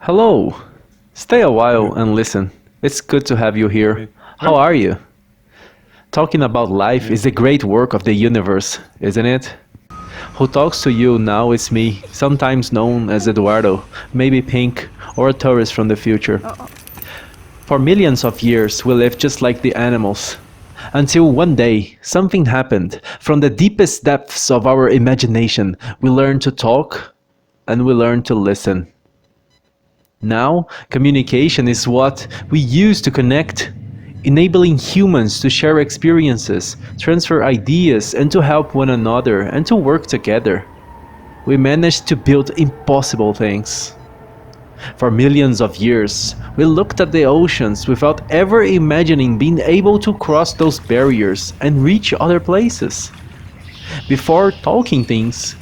Hello. Stay a while and listen. It's good to have you here. How are you? Talking about life is the great work of the universe, isn't it? Who talks to you now is me, sometimes known as Eduardo, maybe Pink, or a tourist from the future. For millions of years, we lived just like the animals. Until one day, something happened. From the deepest depths of our imagination, we learned to talk and we learned to listen. Now, communication is what we use to connect, enabling humans to share experiences, transfer ideas, and to help one another and to work together. We managed to build impossible things. For millions of years, we looked at the oceans without ever imagining being able to cross those barriers and reach other places. Before talking things,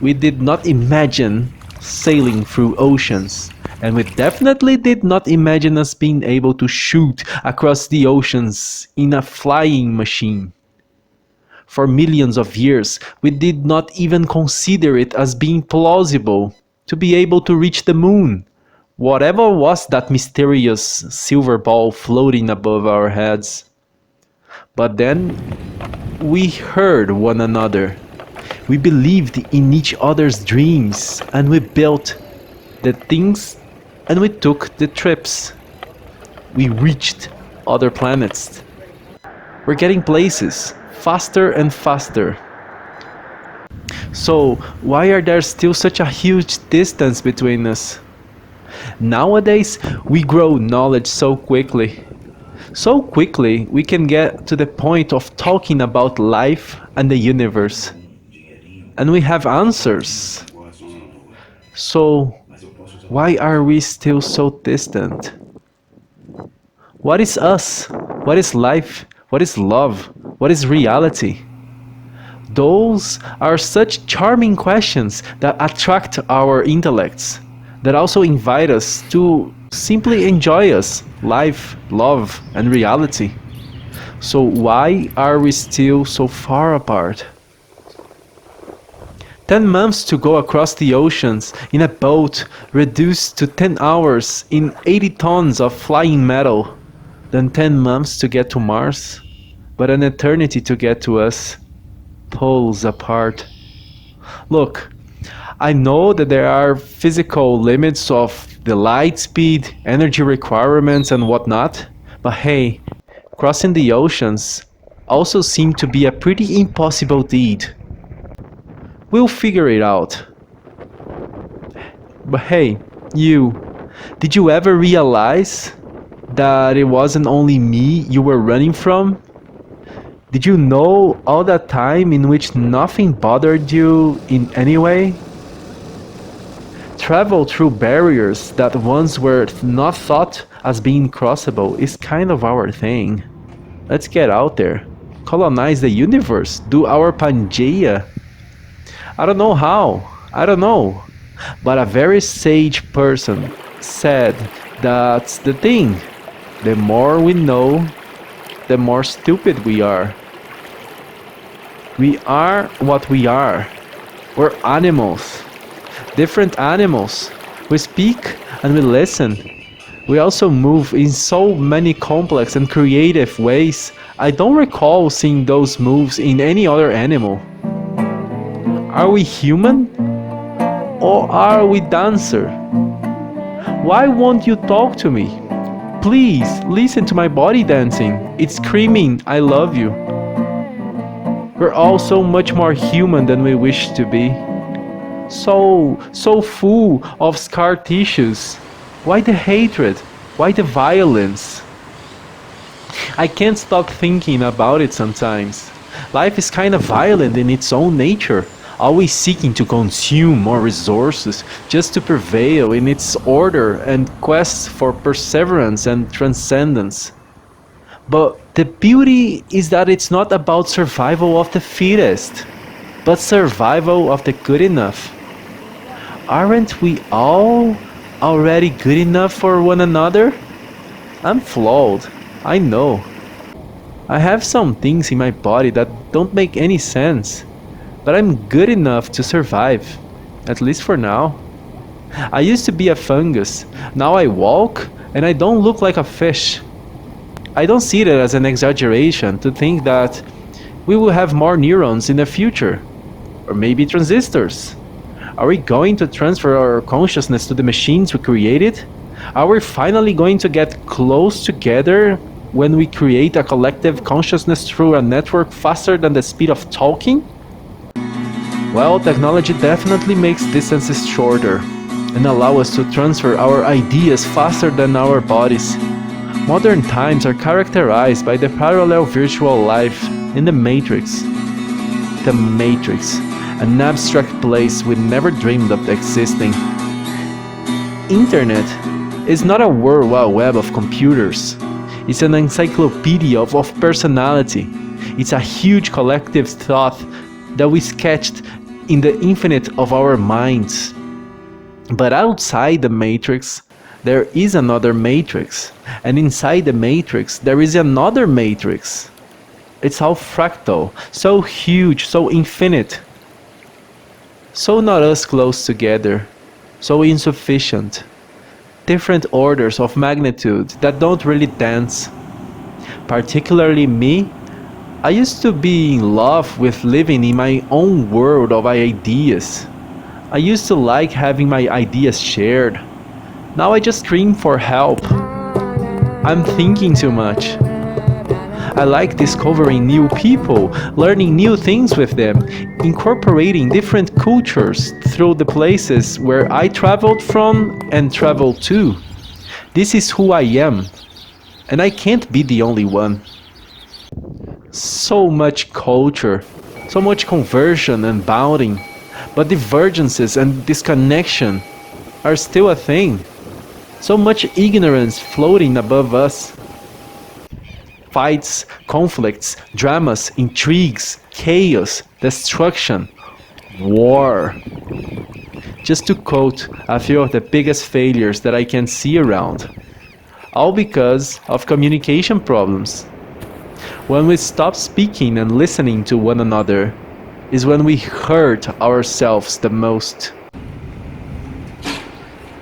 we did not imagine sailing through oceans. And we definitely did not imagine us being able to shoot across the oceans in a flying machine. For millions of years, we did not even consider it as being plausible to be able to reach the moon. Whatever was that mysterious silver ball floating above our heads. But then we heard one another. We believed in each other's dreams and we built the things and we took the trips. We reached other planets. We're getting places faster and faster. So why are there still such a huge distance between us? Nowadays, we grow knowledge so quickly. So quickly, we can get to the point of talking about life and the universe. And we have answers. So, why are we still so distant? What is us? What is life? What is love? What is reality? Those are such charming questions that attract our intellects, that also invite us to simply enjoy us, life, love, and reality. So why are we still so far apart? 10 months to go across the oceans in a boat reduced to 10 hours in 80 tons of flying metal, then 10 months to get to Mars, but an eternity to get to us, poles apart. Look, I know that there are physical limits of the light speed, energy requirements and whatnot, but hey, crossing the oceans also seemed to be a pretty impossible deed. We'll figure it out. But hey, did you ever realize that it wasn't only me you were running from? Did you know all that time in which nothing bothered you in any way? Travel through barriers that once were not thought as being crossable is kind of our thing. Let's get out there, colonize the universe, do our Pangea. I don't know how, I don't know, but a very sage person said that's the thing. The more we know, the more stupid we are. We are what we are. We're animals, different animals. We speak and we listen. We also move in so many complex and creative ways. I don't recall seeing those moves in any other animal. Are we human? Or are we dancer? Why won't you talk to me? Please, listen to my body dancing. It's screaming, I love you. We're all so much more human than we wish to be. So full of scar tissues. Why the hatred? Why the violence? I can't stop thinking about it sometimes. Life is kind of violent in its own nature, always seeking to consume more resources just to prevail in its order and quest for perseverance and transcendence. But the beauty is that it's not about survival of the fittest, but survival of the good enough. Aren't we all already good enough for one another? I'm flawed, I know. I have some things in my body that don't make any sense, but I'm good enough to survive, at least for now. I used to be a fungus. Now I walk and I don't look like a fish. I don't see it as an exaggeration to think that we will have more neurons in the future. Or maybe transistors. Are we going to transfer our consciousness to the machines we created? Are we finally going to get close together when we create a collective consciousness through a network faster than the speed of talking? Well, technology definitely makes distances shorter and allow us to transfer our ideas faster than our bodies. Modern times are characterized by the parallel virtual life in the Matrix. The Matrix, an abstract place we never dreamed of existing. Internet is not a world wide web of computers. It's an encyclopedia of personality. It's a huge collective thought that we sketched in the infinite of our minds. But outside the matrix, there is another matrix. And inside the matrix, there is another matrix. It's all fractal, so huge, so infinite. So not us close together, so insufficient. Different orders of magnitude that don't really dance. Particularly me, I used to be in love with living in my own world of ideas. I used to like having my ideas shared. Now I just scream for help. I'm thinking too much. I like discovering new people, learning new things with them, incorporating different cultures through the places where I traveled from and travel to. This is who I am, and I can't be the only one. So much culture, so much conversion and bounding, but divergences and disconnection are still a thing. So much ignorance floating above us. Fights, conflicts, dramas, intrigues, chaos, destruction, war. Just to quote a few of the biggest failures that I can see around. All because of communication problems. When we stop speaking and listening to one another is when we hurt ourselves the most.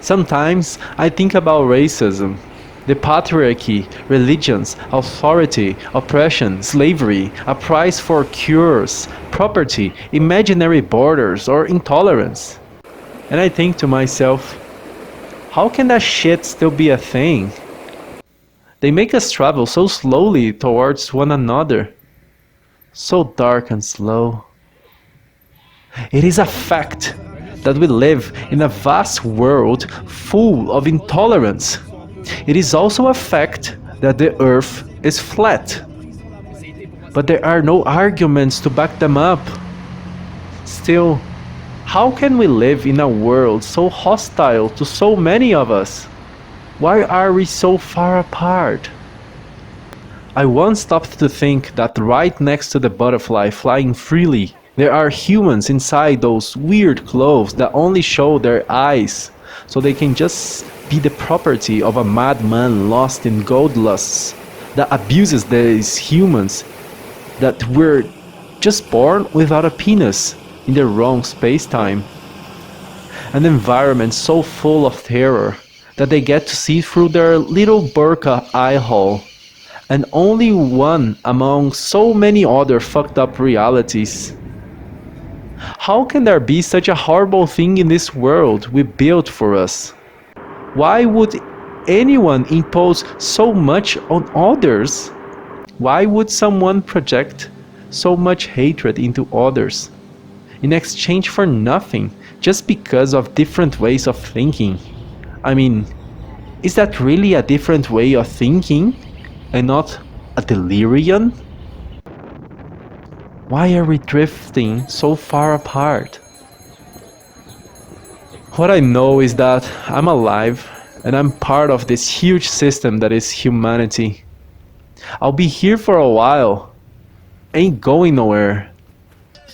Sometimes I think about racism, the patriarchy, religions, authority, oppression, slavery, a price for cures, property, imaginary borders, or intolerance. And I think to myself, how can that shit still be a thing? They make us travel so slowly towards one another, so dark and slow. It is a fact that we live in a vast world full of intolerance. It is also a fact that the earth is flat. But there are no arguments to back them up. Still, how can we live in a world so hostile to so many of us? Why are we so far apart? I once stopped to think that right next to the butterfly flying freely, there are humans inside those weird clothes that only show their eyes, so they can just be the property of a madman lost in gold lusts that abuses these humans, that we're just born without a penis in the wrong space-time. An environment so full of terror that they get to see through their little burqa eye hole, and only one among so many other fucked up realities. How can there be such a horrible thing in this world we built for us? Why would anyone impose so much on others? Why would someone project so much hatred into others in exchange for nothing, just because of different ways of thinking? I mean, is that really a different way of thinking and not a delirium? Why are we drifting so far apart? What I know is that I'm alive and I'm part of this huge system that is humanity. I'll be here for a while, ain't going nowhere.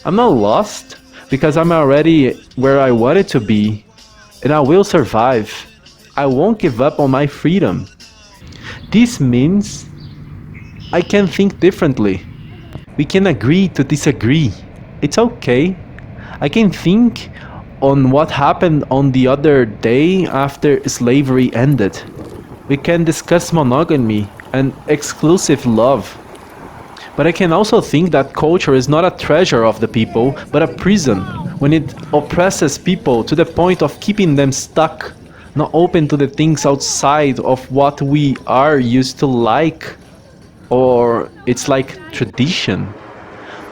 I'm not lost because I'm already where I wanted to be, and I will survive. I won't give up on my freedom. This means I can think differently. We can agree to disagree. It's okay. I can think on what happened on the other day after slavery ended. We can discuss monogamy and exclusive love. But I can also think that culture is not a treasure of the people, but a prison, when it oppresses people to the point of keeping them stuck, not open to the things outside of what we are used to like, or it's like tradition.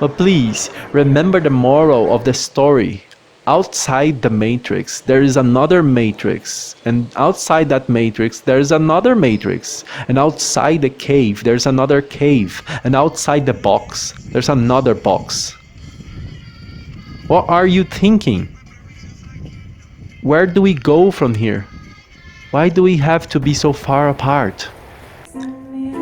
But please, remember the moral of the story. Outside the matrix, there is another matrix. And outside that matrix, there is another matrix. And outside the cave, there's another cave. And outside the box, there's another box. What are you thinking? Where do we go from here? Why do we have to be so far apart?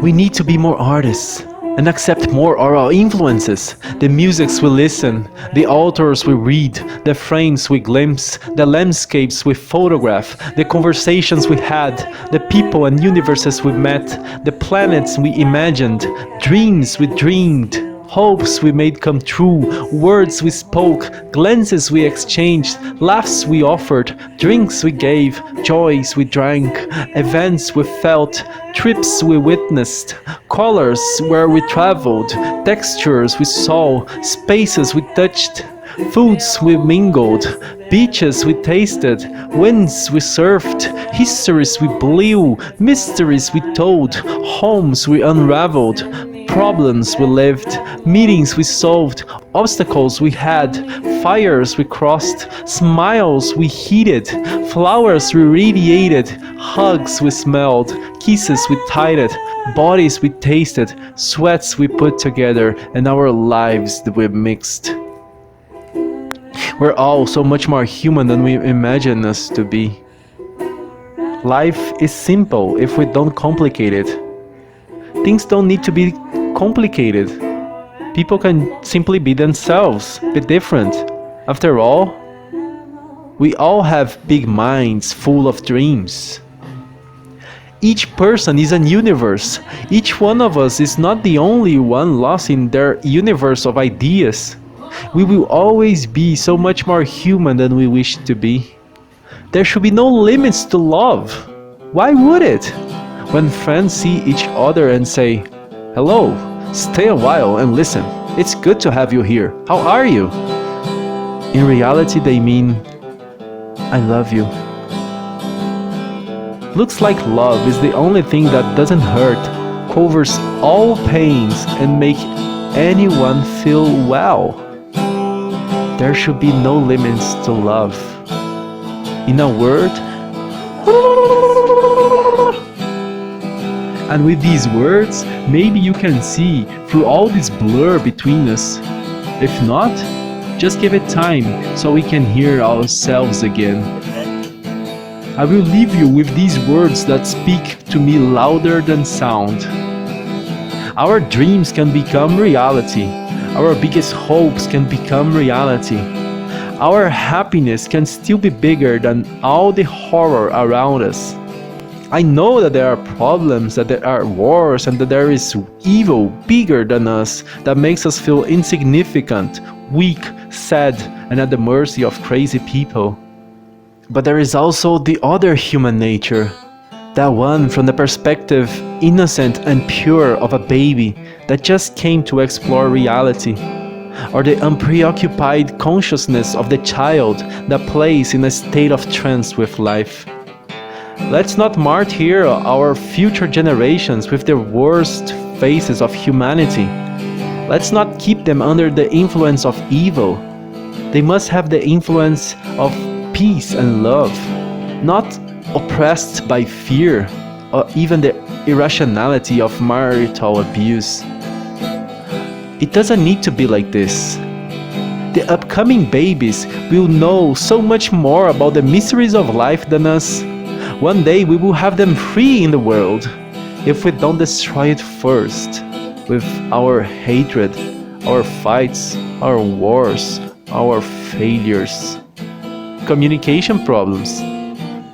We need to be more artists and accept more oral influences. The musics we listen, the authors we read, the frames we glimpse, the landscapes we photograph, the conversations we had, the people and universes we met, the planets we imagined, dreams we dreamed, hopes we made come true, words we spoke, glances we exchanged, laughs we offered, drinks we gave, joys we drank, events we felt, trips we witnessed, colors where we traveled, textures we saw, spaces we touched, foods we mingled, beaches we tasted, winds we surfed, histories we blew, mysteries we told, homes we unraveled, problems we lived, meetings we solved, obstacles we had, fires we crossed, smiles we heeded, flowers we radiated, hugs we smelled, kisses we tided, bodies we tasted, sweats we put together, and our lives that we mixed. We're all so much more human than we imagine us to be. Life is simple if we don't complicate it. Things don't need to be complicated. People can simply be themselves, be different. After all, we all have big minds full of dreams. Each person is a universe. Each one of us is not the only one lost in their universe of ideas. We will always be so much more human than we wish to be. There should be no limits to love. Why would it? When friends see each other and say, "Hello, stay a while and listen. It's good to have you here. How are you?" In reality, they mean, "I love you." Looks like love is the only thing that doesn't hurt, covers all pains, and make anyone feel well. There should be no limits to love. In a word, and with these words, maybe you can see through all this blur between us. If not, just give it time so we can hear ourselves again. I will leave you with these words that speak to me louder than sound. Our dreams can become reality. Our biggest hopes can become reality. Our happiness can still be bigger than all the horror around us. I know that there are problems, that there are wars, and that there is evil bigger than us that makes us feel insignificant, weak, sad, and at the mercy of crazy people. But there is also the other human nature, that one from the perspective innocent and pure of a baby that just came to explore reality, or the unpreoccupied consciousness of the child that plays in a state of trance with life. Let's not martyr our future generations with the worst faces of humanity. Let's not keep them under the influence of evil. They must have the influence of peace and love, not oppressed by fear or even the irrationality of marital abuse. It doesn't need to be like this. The upcoming babies will know so much more about the mysteries of life than us. One day we will have them free in the world, if we don't destroy it first, with our hatred, our fights, our wars, our failures. Communication problems.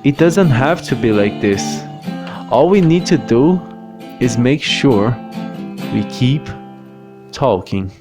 It doesn't have to be like this. All we need to do is make sure we keep talking.